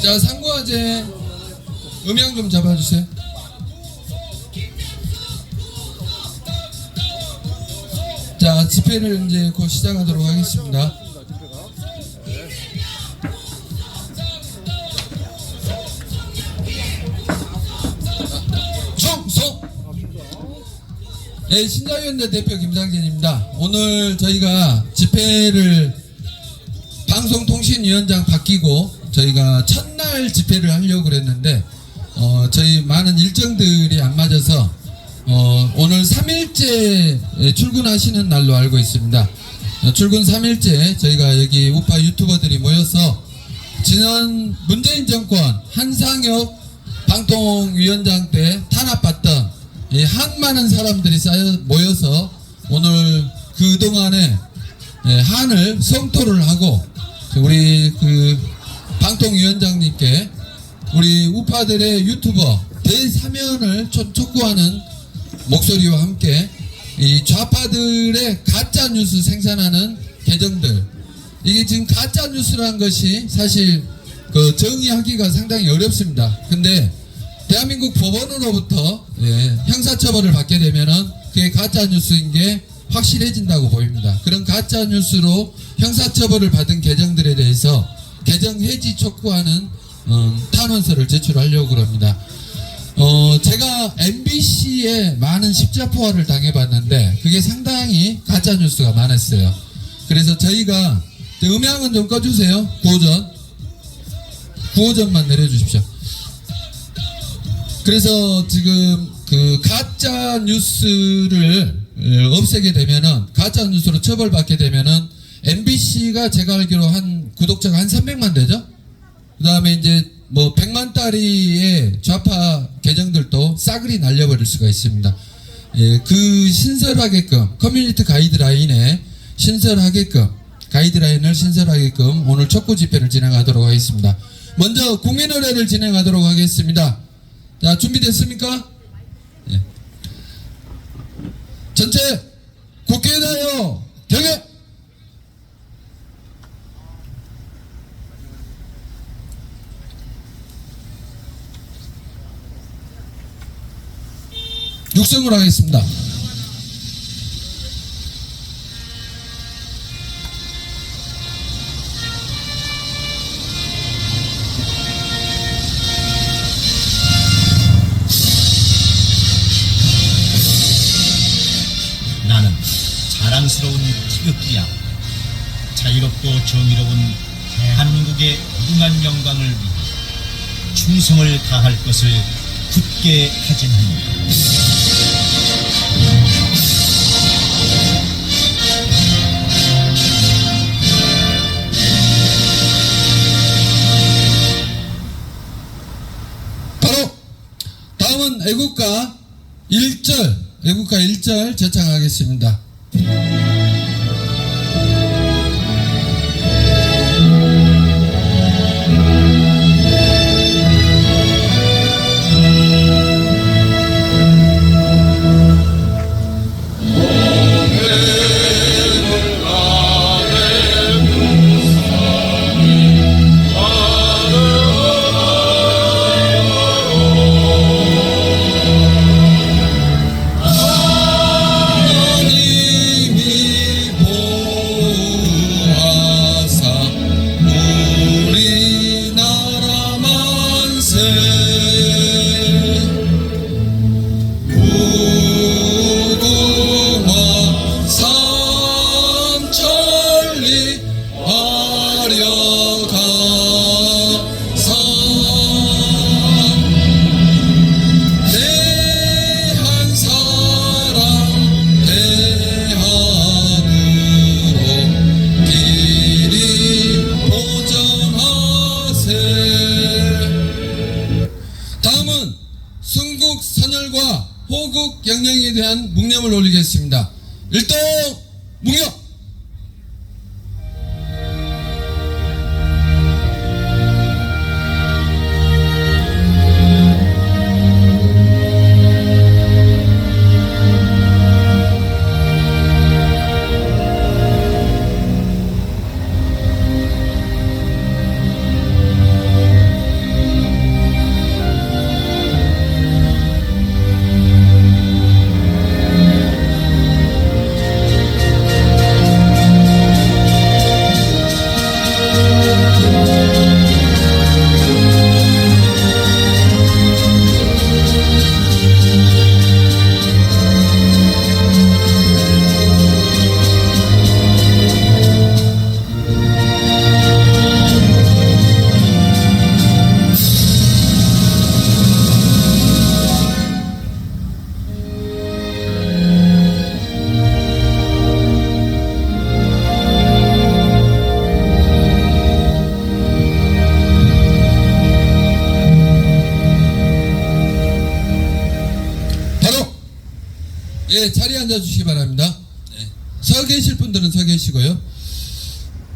자, 상고화제 음향 좀 잡아주세요. 자, 집회를 이제 곧 시작하도록 하겠습니다. 총소! 네, 신자유연대 대표 김상진입니다. 오늘 저희가 집회를 방송통신위원장 바뀌고 저희가 첫날 집회를 하려고 그랬는데 저희 많은 일정들이 안 맞아서 오늘 3일째 출근하시는 날로 알고 있습니다. 출근 3일째 저희가 여기 우파 유튜버들이 모여서 지난 문재인 정권 한상혁 방통위원장 때 탄압받던 한 많은 사람들이 모여서 오늘 그동안에 한을 성토를 하고 우리 그 방통위원장님께 우리 우파들의 유튜버 대사면을 촉구하는 목소리와 함께 이 좌파들의 가짜 뉴스 생산하는 계정들, 이게 지금 가짜 뉴스라는 것이 사실 그 정의하기가 상당히 어렵습니다. 근데 대한민국 법원으로부터 형사처벌을 받게 되면은 그게 가짜 뉴스인 게 확실해진다고 보입니다. 그런 가짜 뉴스로 형사처벌을 받은 계정들에 대해서 계정 해지 촉구하는 탄원서를 제출하려고 합니다. 제가 MBC에 많은 십자포화를 당해봤는데 그게 상당히 가짜 뉴스가 많았어요. 그래서 저희가 음향은 좀 꺼주세요. 구호전만 내려주십시오. 그래서 지금 그 가짜 뉴스를 없애게 되면은, 가짜 뉴스로 처벌받게 되면은 MBC가 제가 알기로 한 구독자가 한 300만 되죠? 그 다음에 이제 뭐 100만 따리의 좌파 계정들도 싸그리 날려버릴 수가 있습니다. 그 신설하게끔 커뮤니티 가이드라인을 신설하게끔 오늘 촉구 집회를 진행하도록 하겠습니다. 먼저 국민의례를 진행하도록 하겠습니다. 자, 준비됐습니까? 전체 국회에 대하여 경례! 육성을 하겠습니다. 나는 자랑스러운 태극기야. 자유롭고 정의로운 대한민국의 무궁한 영광을 위해 충성을 다할 것을 굳게 다짐합니다. 바로 다음은 애국가 1절 제창하겠습니다. 호국 영령에 대한 묵념을 올리겠습니다. 일동 묵념! 예, 자리에 앉아주시기 바랍니다. 네. 서 계실 분들은 서 계시고요.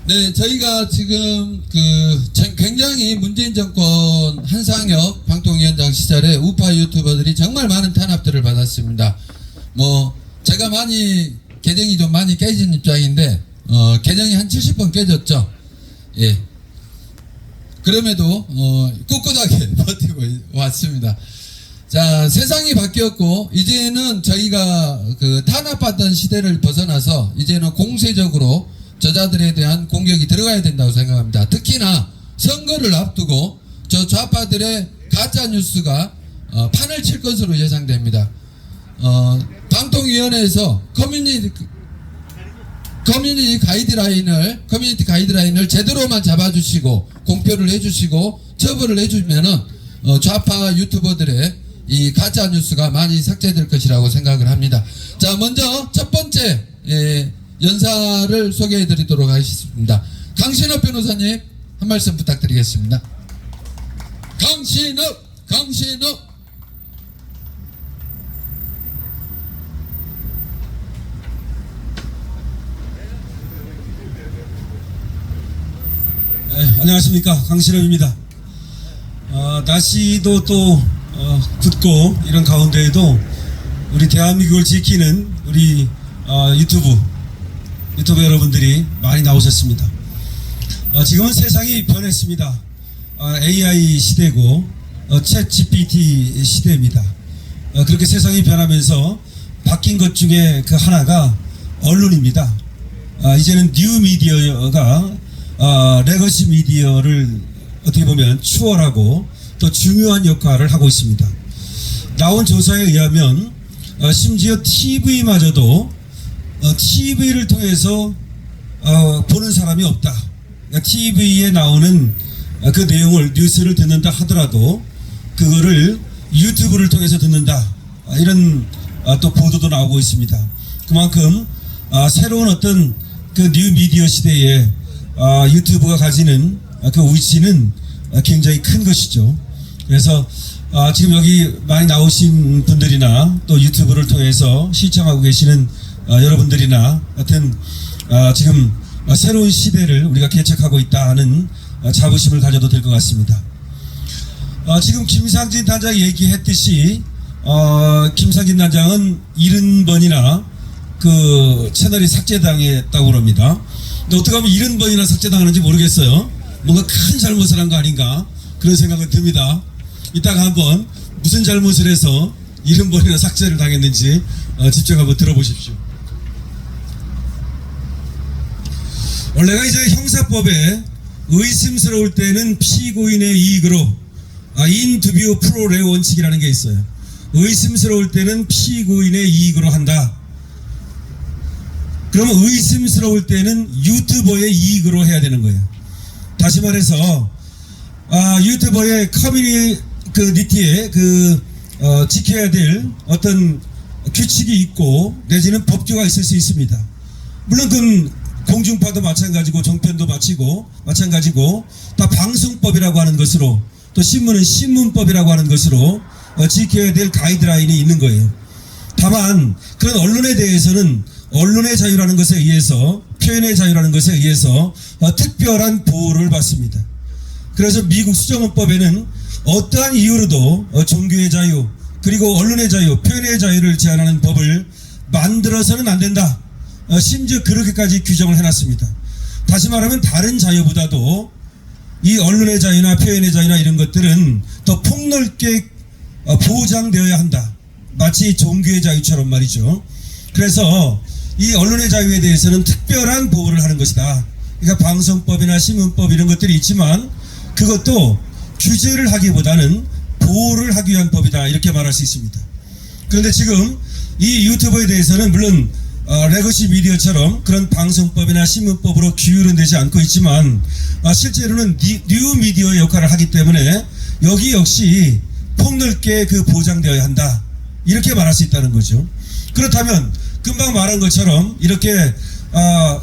네, 저희가 지금 굉장히 문재인 정권 한상혁 방통위원장 시절에 우파 유튜버들이 정말 많은 탄압들을 받았습니다. 뭐 제가 계정이 좀 많이 깨진 입장인데 계정이 한 70번 깨졌죠. 예. 그럼에도 꿋꿋하게 버티고 왔습니다. 자, 세상이 바뀌었고 이제는 저희가 탄압받던 시대를 벗어나서 이제는 공세적으로 저자들에 대한 공격이 들어가야 된다고 생각합니다. 특히나 선거를 앞두고 저 좌파들의 가짜 뉴스가 판을 칠 것으로 예상됩니다. 방통위원회에서 커뮤니티 가이드라인을 제대로만 잡아주시고 공표를 해주시고 처벌을 해주면은 좌파 유튜버들의 이 가짜 뉴스가 많이 삭제될 것이라고 생각을 합니다. 자, 먼저 첫 번째 연사를 소개해드리도록 하겠습니다. 강신업 변호사님 한 말씀 부탁드리겠습니다. 강신업. 네, 안녕하십니까, 강신업입니다. 날씨도 또 붓고 이런 가운데에도 우리 대한민국을 지키는 우리 유튜버 여러분들이 많이 나오셨습니다. 지금은 세상이 변했습니다. AI 시대고 챗 GPT 시대입니다. 그렇게 세상이 변하면서 바뀐 것 중에 그 하나가 언론입니다. 이제는 뉴 미디어가 레거시 미디어를 어떻게 보면 추월하고 또 중요한 역할을 하고 있습니다. 나온 조사에 의하면 심지어 TV마저도 TV를 통해서 보는 사람이 없다. 그러니까 TV에 나오는 그 내용을 뉴스를 듣는다 하더라도 그거를 유튜브를 통해서 듣는다. 이런 또 보도도 나오고 있습니다. 그만큼 새로운 어떤 그 뉴 미디어 시대에 유튜브가 가지는 그 위치는 굉장히 큰 것이죠. 그래서 지금 여기 많이 나오신 분들이나 또 유튜브를 통해서 시청하고 계시는 여러분들이나 하여튼 지금 새로운 시대를 우리가 개척하고 있다 하는 자부심을 가져도 될 것 같습니다. 지금 김상진 단장이 얘기했듯이 김상진 단장은 70번이나 그 채널이 삭제당했다고 그럽니다. 근데 어떻게 하면 70번이나 삭제당하는지 모르겠어요. 뭔가 큰 잘못을 한 거 아닌가 그런 생각은 듭니다. 이따가 한번 무슨 잘못을 해서 70번이나 삭제를 당했는지 직접 한번 들어보십시오. 원래가 이제 형사법에 의심스러울 때는 피고인의 이익으로 인투비오 프로레 원칙이라는 게 있어요. 의심스러울 때는 피고인의 이익으로 한다. 그러면 의심스러울 때는 유튜버의 이익으로 해야 되는 거예요. 다시 말해서 유튜버의 커뮤니티에 지켜야 될 어떤 규칙이 있고 내지는 법규가 있을 수 있습니다. 물론 그 공중파도 마찬가지고 종편도 마찬가지고 다 방송법이라고 하는 것으로 또 신문은 신문법이라고 하는 것으로 지켜야 될 가이드라인이 있는 거예요. 다만 그런 언론에 대해서는 언론의 자유라는 것에 의해서 표현의 자유라는 것에 의해서 특별한 보호를 받습니다. 그래서 미국 수정헌법에는 어떠한 이유로도 종교의 자유 그리고 언론의 자유, 표현의 자유를 제한하는 법을 만들어서는 안 된다. 심지어 그렇게까지 규정을 해놨습니다. 다시 말하면 다른 자유보다도 이 언론의 자유나 표현의 자유나 이런 것들은 더 폭넓게 보장되어야 한다. 마치 종교의 자유처럼 말이죠. 그래서 이 언론의 자유에 대해서는 특별한 보호를 하는 것이다. 그러니까 방송법이나 신문법 이런 것들이 있지만 그것도 규제를 하기보다는 보호를 하기 위한 법이다. 이렇게 말할 수 있습니다. 그런데 지금 이 유튜버에 대해서는 물론 레거시 미디어처럼 그런 방송법이나 신문법으로 규율은 되지 않고 있지만 실제로는 뉴 미디어의 역할을 하기 때문에 여기 역시 폭넓게 보장되어야 한다. 이렇게 말할 수 있다는 거죠. 그렇다면 금방 말한 것처럼 이렇게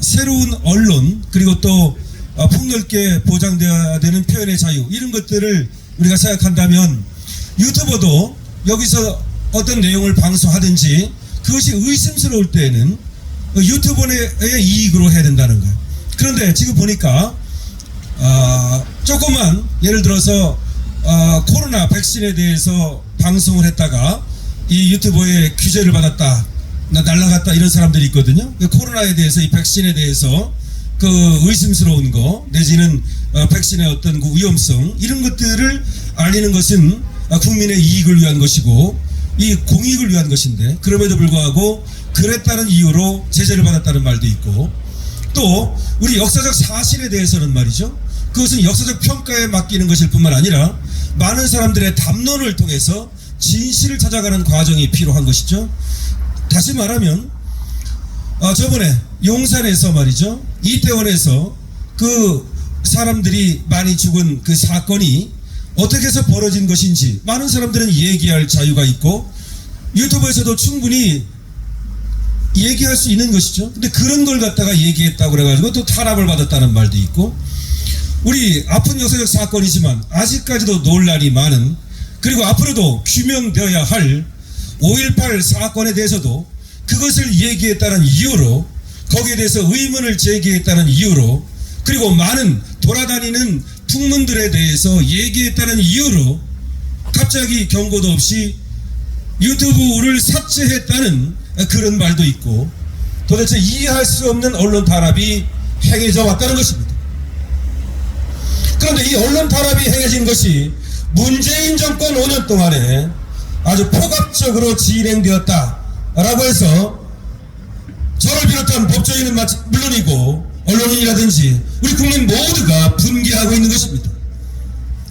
새로운 언론 그리고 또 폭넓게 보장되어야 되는 표현의 자유 이런 것들을 우리가 생각한다면 유튜버도 여기서 어떤 내용을 방송하든지 그 그것이 의심스러울 때에는 유튜버의 이익으로 해야 된다는 거예요. 그런데 지금 보니까 조금만 예를 들어서 코로나 백신에 대해서 방송을 했다가 이 유튜버의 규제를 받았다, 날라갔다 이런 사람들이 있거든요. 코로나에 대해서 이 백신에 대해서 그 의심스러운 거 내지는 백신의 어떤 그 위험성 이런 것들을 알리는 것은 국민의 이익을 위한 것이고 이 공익을 위한 것인데 그럼에도 불구하고 그랬다는 이유로 제재를 받았다는 말도 있고 또 우리 역사적 사실에 대해서는 말이죠. 그것은 역사적 평가에 맡기는 것일 뿐만 아니라 많은 사람들의 담론을 통해서 진실을 찾아가는 과정이 필요한 것이죠. 다시 말하면 저번에 용산에서 말이죠. 이태원에서 그 사람들이 많이 죽은 그 사건이 어떻게 해서 벌어진 것인지 많은 사람들은 얘기할 자유가 있고 유튜브에서도 충분히 얘기할 수 있는 것이죠. 근데 그런 걸 갖다가 얘기했다고 그래가지고 또 탄압을 받았다는 말도 있고 우리 아픈 역사적 사건이지만 아직까지도 논란이 많은 그리고 앞으로도 규명되어야 할 5.18 사건에 대해서도 그것을 얘기했다는 이유로 거기에 대해서 의문을 제기했다는 이유로 그리고 많은 돌아다니는 풍문들에 대해서 얘기했다는 이유로 갑자기 경고도 없이 유튜브를 삭제했다는 그런 말도 있고 도대체 이해할 수 없는 언론 탄압이 행해져 왔다는 것입니다. 그런데 이 언론 탄압이 행해진 것이 문재인 정권 5년 동안에 아주 포괄적으로 진행되었다라고 해서 저를 비롯한 법조인은 물론이고 언론인이라든지 우리 국민 모두가 분개하고 있는 것입니다.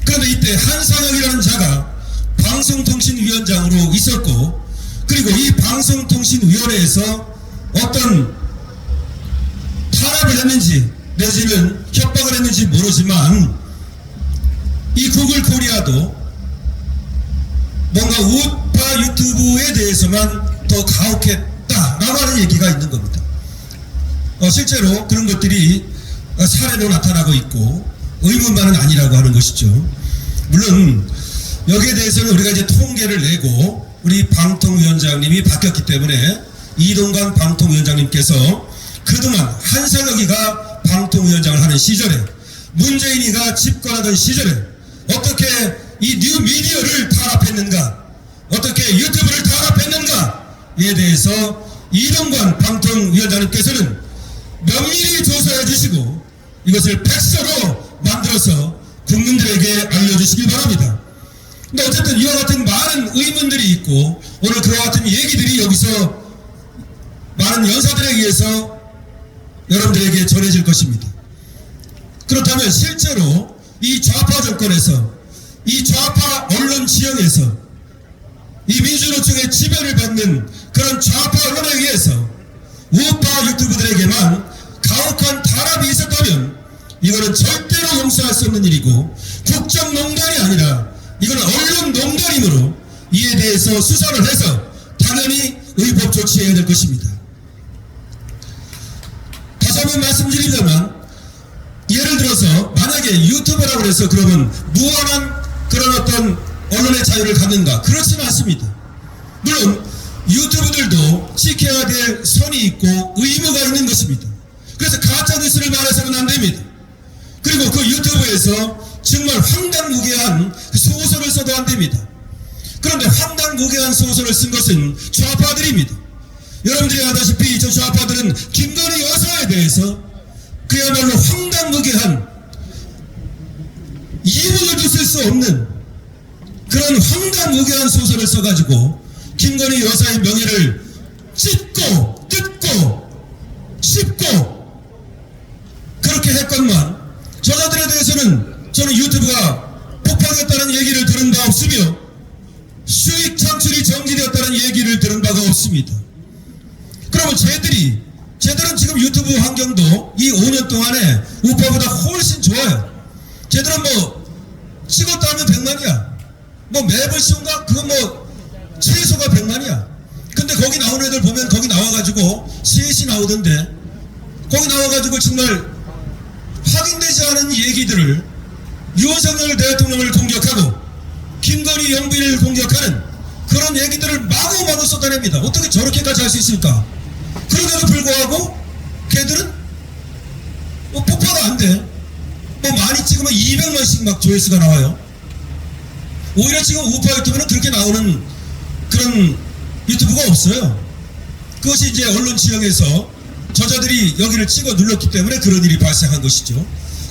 그런데 이때 한상혁이라는 자가 방송통신위원장으로 있었고 그리고 이 방송통신위원회에서 어떤 탄압을 했는지 내지는 협박을 했는지 모르지만 이 구글 코리아도 뭔가 우파 유튜브에 대해서만 더 가혹했다라고 하는 얘기가 있는 겁니다. 실제로 그런 것들이 사례로 나타나고 있고 의문만은 아니라고 하는 것이죠. 물론 여기에 대해서는 우리가 이제 통계를 내고 우리 방통위원장님이 바뀌었기 때문에 이동관 방통위원장님께서 그동안 한상혁이가 방통위원장을 하는 시절에 문재인이가 집권하던 시절에 어떻게 이 뉴미디어를 탄압했는가 어떻게 유튜브를 탄압했는가에 대해서 이동관 방통위원장님께서는 면밀히 조사해 주시고 이것을 백서로 만들어서 국민들에게 알려주시길 바랍니다. 근데 어쨌든 이와 같은 많은 의문들이 있고 오늘 그와 같은 얘기들이 여기서 많은 연사들에 의해서 여러분들에게 전해질 것입니다. 그렇다면 실제로 이 좌파 정권에서 이 좌파 언론 지형에서 이 민주노총의 지배를 받는 그런 좌파 언론에 의해서 우파 유튜브들에게만 가혹한 탄압이 있었다면 이거는 절대로 용서할 수 없는 일이고 국정농단이 아니라 이거는 언론농단이므로 이에 대해서 수사를 해서 당연히 의법 조치해야 될 것입니다. 다시 한번 말씀드리자면 예를 들어서 만약에 유튜버라고 해서 그러면 무한한 그런 어떤 언론의 자유를 갖는가? 그렇지는 않습니다. 물론 유튜브들도 지켜야 될 선이 있고 의무가 있는 것입니다. 그래서 가짜뉴스를 말해서는 안 됩니다. 그리고 그 유튜브에서 정말 황당무계한 소설을 써도 안 됩니다. 그런데 황당무계한 소설을 쓴 것은 좌파들입니다. 여러분들이 아다시피 저 좌파들은 김건희 여사에 대해서 그야말로 황당무계한 이문을도 쓸 수 없는 그런 황당무계한 소설을 써가지고 김건희 여사의 명예를 찢고 뜯고 씹고 그렇게 했건만 저자들에 대해서는 저는 유튜브가 폭파됐다는 얘기를 들은 바 없으며 수익 창출이 정지되었다는 얘기를 들은 바가 없습니다. 그러면 쟤들은 지금 유튜브 환경도 이 5년 동안에 우파보다 훨씬 좋아요. 쟤들은 뭐 찍었다 하면 100만이야. 뭐 매번 씌운가? 그건 뭐 최소가 100만이야. 근데 거기 나오는 애들 보면 거기 나와가지고 셋이 나오던데 거기 나와가지고 정말 확인되지 않은 얘기들을 윤석열 대통령을 공격하고 김건희 영부인을 공격하는 그런 얘기들을 마구마구 쏟아냅니다. 어떻게 저렇게까지 할 수 있을까? 그런데도 불구하고 걔들은 뭐 폭파가 안 돼. 뭐 많이 찍으면 200만씩 막 조회수가 나와요. 오히려 지금 우파 유튜브는 그렇게 나오는 그런 유튜브가 없어요. 그것이 이제 언론 지형에서 저자들이 여기를 찍어 눌렀기 때문에 그런 일이 발생한 것이죠.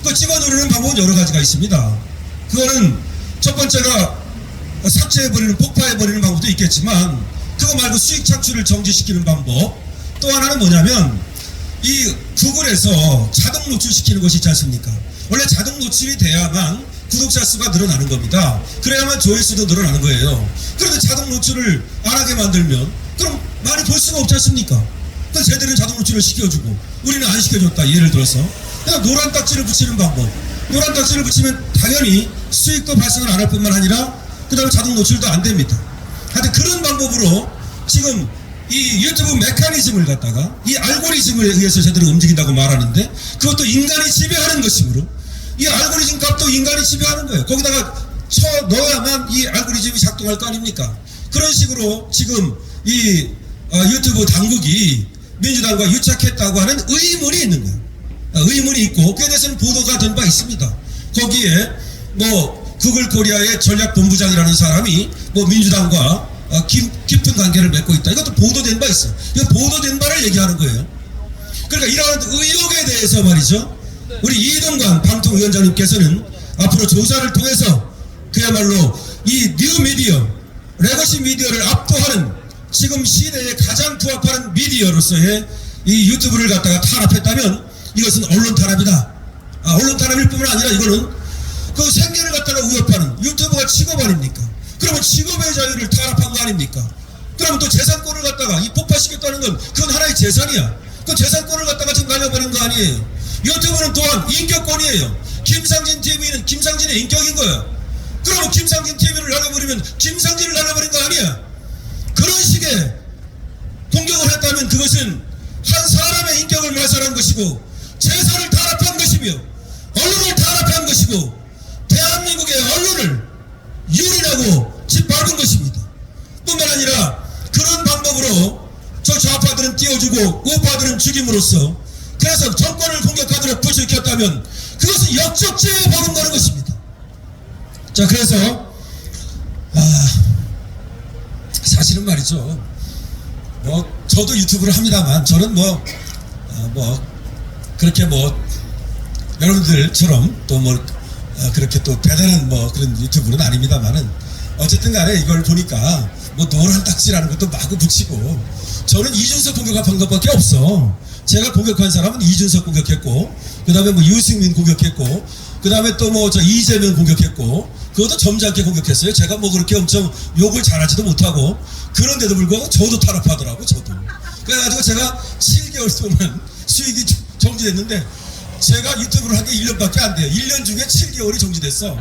그 찍어 누르는 방법은 여러 가지가 있습니다. 그거는 첫 번째가 삭제해버리는, 폭파해버리는 방법도 있겠지만, 그거 말고 수익 창출을 정지시키는 방법. 또 하나는 뭐냐면, 이 구글에서 자동 노출시키는 것이 있지 않습니까? 원래 자동 노출이 돼야만 구독자 수가 늘어나는 겁니다. 그래야만 조회수도 늘어나는 거예요. 그런데 자동 노출을 안 하게 만들면 그럼 많이 볼 수가 없지 않습니까? 그럼 쟤들은 자동 노출을 시켜주고 우리는 안 시켜줬다. 예를 들어서 그냥 노란 딱지를 붙이는 방법. 노란 딱지를 붙이면 당연히 수익도 발생을 안 할 뿐만 아니라 그 다음에 자동 노출도 안 됩니다. 하여튼 그런 방법으로 지금 이 유튜브 메커니즘을 갖다가 이 알고리즘에 의해서 제대로 움직인다고 말하는데, 그것도 인간이 지배하는 것이므로 이 알고리즘 값도 인간이 지배하는 거예요. 거기다가 쳐 넣어야만 이 알고리즘이 작동할 거 아닙니까? 그런 식으로 지금 이 유튜브 당국이 민주당과 유착했다고 하는 의문이 있는 거예요. 의문이 있고 그에 대해서는 보도가 된 바 있습니다. 거기에 뭐 구글 코리아의 전략본부장이라는 사람이 뭐 민주당과 깊은 관계를 맺고 있다. 이것도 보도된 바 있어요. 이거 보도된 바를 얘기하는 거예요. 그러니까 이러한 의혹에 대해서 말이죠, 우리 이동관 방통위원장님께서는 앞으로 조사를 통해서 그야말로 이 뉴미디어, 레거시 미디어를 압도하는 지금 시대에 가장 부합하는 미디어로서의 이 유튜브를 갖다가 탄압했다면 이것은 언론 탄압이다. 언론 탄압일 뿐만 아니라 이거는 그 생계를 갖다가 위협하는 유튜브가 직업 아닙니까? 그러면 직업의 자유를 탄압한 거 아닙니까? 그러면 또 재산권을 갖다가 이 폭파시켰다는 건 그건 하나의 재산이야. 그 재산권을 갖다가 지금 날려버린 거 아니에요. 유튜브는 또한 인격권이에요. 김상진 TV는 김상진의 인격인 거예요. 그러면 김상진 TV를 날려버리면 김상진을 날려버린 거 아니야. 그런 식의 공격을 했다면 그것은 한 사람의 인격을 멸살한 것이고 재산을 탄압한 것이며 언론을 탄압한 것이고 대한민국의 언론을 유린하고 짓밟은 것입니다. 뿐만 아니라 그런 방법으로 저 좌파들은 띄워주고 우파들은 죽임으로써 그래서 정권을 공격하도록 불을 켰다면 그것은 역적죄에 버금가는 것입니다. 자, 그래서 사실은 말이죠, 뭐 저도 유튜브를 합니다만 저는 뭐 그렇게 뭐 여러분들처럼 또 뭐 그렇게 또 대단한 뭐 그런 유튜브는 아닙니다만은 어쨌든 간에 이걸 보니까 뭐 노란 딱지라는 것도 마구 붙이고, 저는 이준석 공격한 것밖에 없어. 제가 공격한 사람은 이준석 공격했고, 그 다음에 뭐 유승민 공격했고, 그 다음에 또 뭐 저 이재명 공격했고, 그것도 점잖게 공격했어요. 제가 뭐 그렇게 엄청 욕을 잘하지도 못하고, 그런데도 불구하고 저도 탄압하더라고, 저도. 그래가지고 제가 7개월 동안 수익이 정지됐는데, 제가 유튜브를 한 게 1년밖에 안 돼요. 1년 중에 7개월이 정지됐어.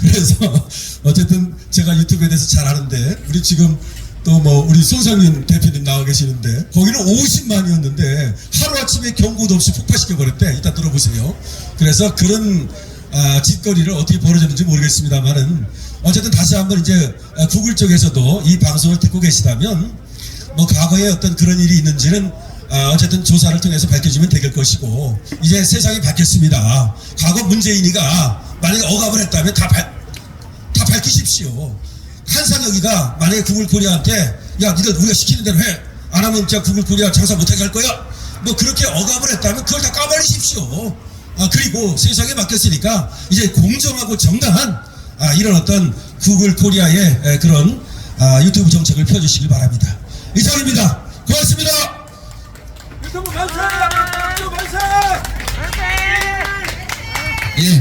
그래서 어쨌든 제가 유튜브에 대해서 잘 아는데, 우리 지금 또 뭐 우리 손상윤 대표님 나와 계시는데 거기는 50만이었는데 하루아침에 경고도 없이 폭파시켜 버렸대. 이따 들어보세요. 그래서 그런 짓거리를 어떻게 벌어졌는지 모르겠습니다만은 어쨌든 다시 한번 이제 구글 쪽에서도 이 방송을 듣고 계시다면 뭐 과거에 어떤 그런 일이 있는지는 어쨌든 조사를 통해서 밝혀지면 될 것이고, 이제 세상이 바뀌었습니다. 과거 문재인이가 만약에 억압을 했다면 다 밝히십시오. 한상혁이가 만약에 구글 코리아한테 야 니들 우리가 시키는 대로 해, 안 하면 진짜 구글 코리아 장사 못하게 할 거야, 뭐 그렇게 억압을 했다면 그걸 다 까발리십시오. 그리고 세상에 바뀌었으니까 이제 공정하고 정당한 이런 어떤 구글 코리아의 그런 유튜브 정책을 펴주시길 바랍니다. 이상입니다. 고맙습니다. 유튜브 만세! 유튜브 만세! 예.